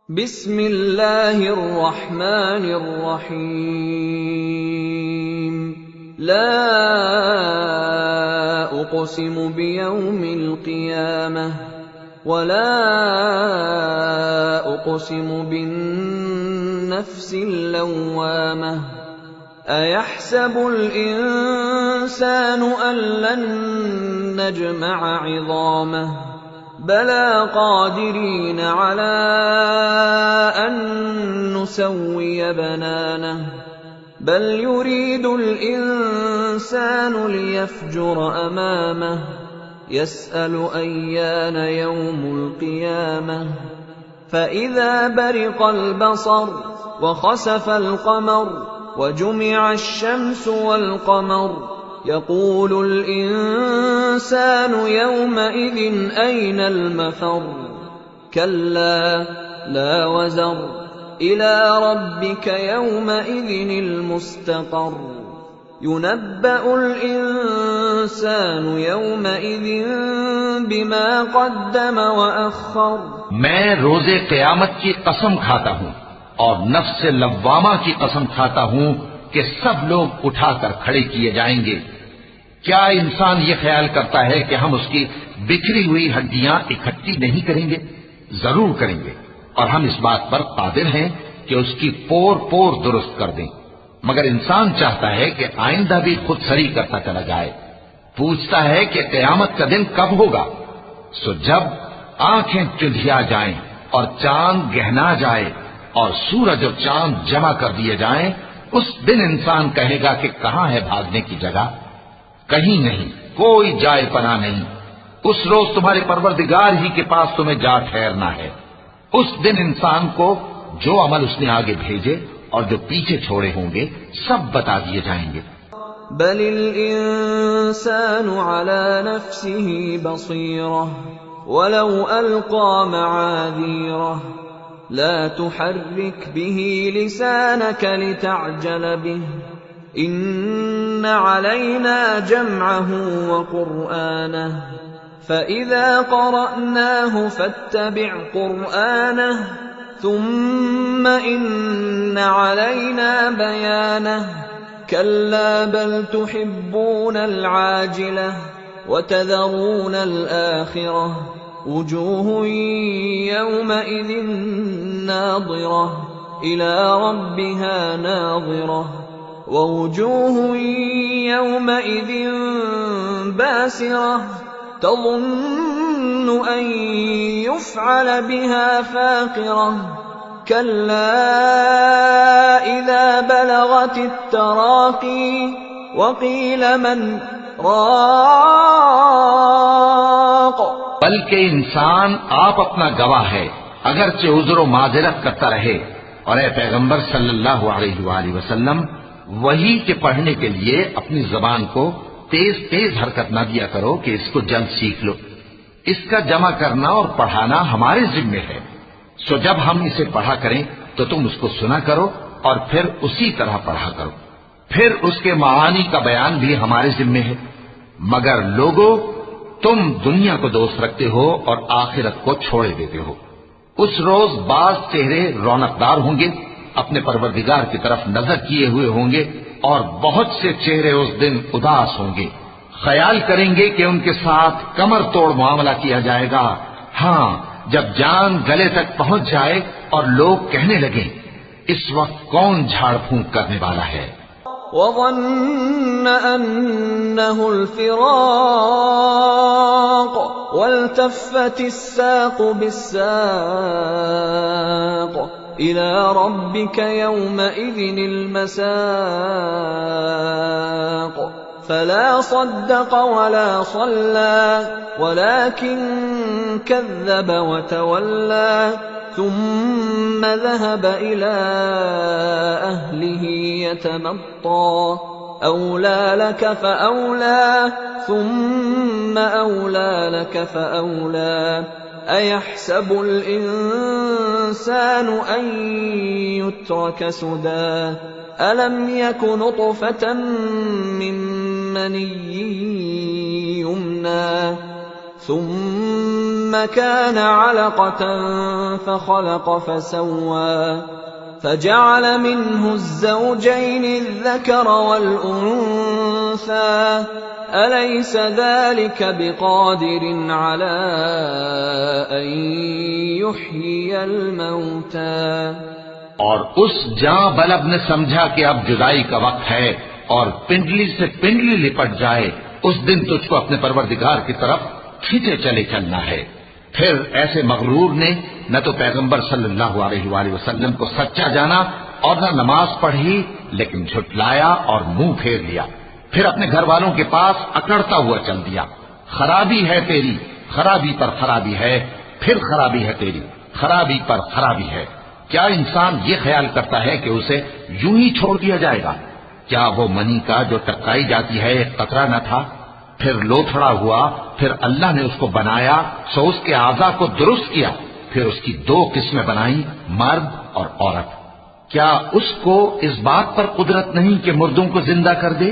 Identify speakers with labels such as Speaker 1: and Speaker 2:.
Speaker 1: बिस्मिल्लाहिर्रहमानिर्रहीम। ला उक़सिमु बियौमिल क़ियामह वला उक़सिमु बिन्नफ्सिल लव्वामह। अयहसबुल इंसानु अल्लन नजमअ इज़ामह। बला क़ादिरीन अला अन नुसव्विय बनानह। बल युरीदुल इंसानु लियफ़्जुर अमामह। यसअलु अय्यान यौमुल क़ियामह। फ़इज़ा बरिक़ल बसर वख़सफ़ल क़मर वजुमिअश शम्सु वल क़मर यक़ूलुल इंसानु यौमइज़िन अयनल मफ़र। कल्ला ला वज़र इला रब्बिक यौमइज़िनिल मुस्तक़र। युनब्बअुल इंसानु यौमइज़िन बिमा क़द्दम व अख़्ख़र।
Speaker 2: मैं रोज़े क़यामत की कसम खाता हूँ और नफ्स लव्वामा की कसम खाता हूँ कि सब लोग उठाकर खड़े किए जाएंगे। क्या इंसान ये ख्याल करता है कि हम उसकी बिखरी हुई हड्डियां इकट्ठी नहीं करेंगे? जरूर करेंगे, और हम इस बात पर कादिर हैं कि उसकी पोर पोर दुरुस्त कर दें। मगर इंसान चाहता है कि आइंदा भी खुद सरी करता चला जाए। पूछता है कि क़यामत का दिन कब होगा? सो जब आंखें चुंधिया जाएं और चांद गहना जाए और सूरज और चांद जमा कर दिए जाएं, उस दिन इंसान कहेगा कि कहां है भागने की जगह? कहीं नहीं, कोई जाए पना नहीं। उस रोज तुम्हारे परवरदिगार ही के पास तुम्हें जा ठहरना है। उस दिन इंसान को जो अमल उसने आगे भेजे और जो पीछे छोड़े होंगे सब बता दिए जाएंगे।
Speaker 1: बलिल इंसानु अला नफ्सिही बसीरह वलौ अलक़ा मआज़ीरह। ला तुहर्रिक बिही लिसानक लितअजल बिही। इन्न अलैना जमअहु व क़ुरआनह। फ़इज़ा क़रअनाहु फ़त्तबिअ क़ुरआनह। थुम्म इन्न अलैना बयानह। कल्ला बल तुहिब्बूनल आजिलह व तज़रूनल आखिरह। वुजूहुन यौमइज़िन नाज़िरह इला रब्बिहा नाज़िरह। ववुजूहुन यौमइज़िन बासिरह तज़ुन्नु अन युफ़अल बिहा फ़ाक़िरह। कल्ला इज़ा बलगतित तराक़ी वक़ील मन राक़।
Speaker 2: बल्कि इंसान आप अपना गवाह है, अगरचे उज़्र माज़िरत करता रहे। और ए पैगंबर सल्लल्लाहु अलैहि वसल्लम, वही के पढ़ने के लिए अपनी जबान को तेज तेज हरकत न दिया करो कि इसको जल्द सीख लो। इसका जमा करना और पढ़ाना हमारे जिम्मे है। सो जब हम इसे पढ़ा करें तो तुम उसको सुना करो और फिर उसी तरह पढ़ा करो। फिर उसके मानी का बयान भी हमारे जिम्मे है। मगर लोगों, तुम दुनिया को दोस्त रखते हो और आखिरत को छोड़े देते हो। उस रोज बाज चेहरे रौनकदार होंगे, अपने परवरदिगार की तरफ नजर किए हुए होंगे, और बहुत से चेहरे उस दिन उदास होंगे। ख्याल करेंगे कि उनके साथ कमर तोड़ मामला किया जाएगा। हाँ, जब जान गले तक पहुंच जाए और लोग कहने लगे, इस वक्त कौन झाड़ फूंक करने वाला है?
Speaker 1: वज़न्न अन्नहुल फ़िराक़ वल्तफ़्फ़तिस साक़ु बिस्साक़। इला रब्बिक यौमइज़िनिल मसाक़। फला सद्दक़ वला सल्ला वलाकिन कज़्ज़ब वतवल्ला। थुम्म ज़हब इला अहलिही यतमत्ता। औला लक फ़अौला थुम्म औला लक फ़अौला। अयहसबुल इंसानु अन युत्रक सुदा। अलम यक नुत्फ़तन मिन मनिय्यिन युम्ना। थुम्म ثم كان علقة فخلق فسوى فجعل منه الزوجين الذكر والأنثى أليس ذلك بقادر على أن يحيي الموتى।
Speaker 2: और उस जां बलब ने समझा कि अब जुदाई का वक्त है और पिंडली से पिंडली लिपट जाए, उस दिन तुझको अपने परवरदिगार की तरफ खींचे चले चलना है। फिर ऐसे मगरूर ने न तो पैगंबर सल्लल्लाहु अलैहि वसल्लम को सच्चा जाना और न नमाज पढ़ी, लेकिन झुटलाया और मुंह फेर लिया। फिर अपने घर वालों के पास अकड़ता हुआ चल दिया। खराबी है तेरी, खराबी पर खराबी है, फिर खराबी है तेरी, खराबी पर खराबी है। क्या इंसान ये ख्याल करता है कि उसे यूं ही छोड़ दिया जाएगा? क्या वो मनी का जो टपकाई जाती है एक कतरा न था, फिर लोथड़ा हुआ, फिर अल्लाह ने उसको बनाया, सो उसके आज़ा को दुरुस्त किया, फिर उसकी दो किस्में बनाई, मर्द और औरत। क्या उसको इस बात पर कुदरत नहीं कि मुर्दों को जिंदा कर दे?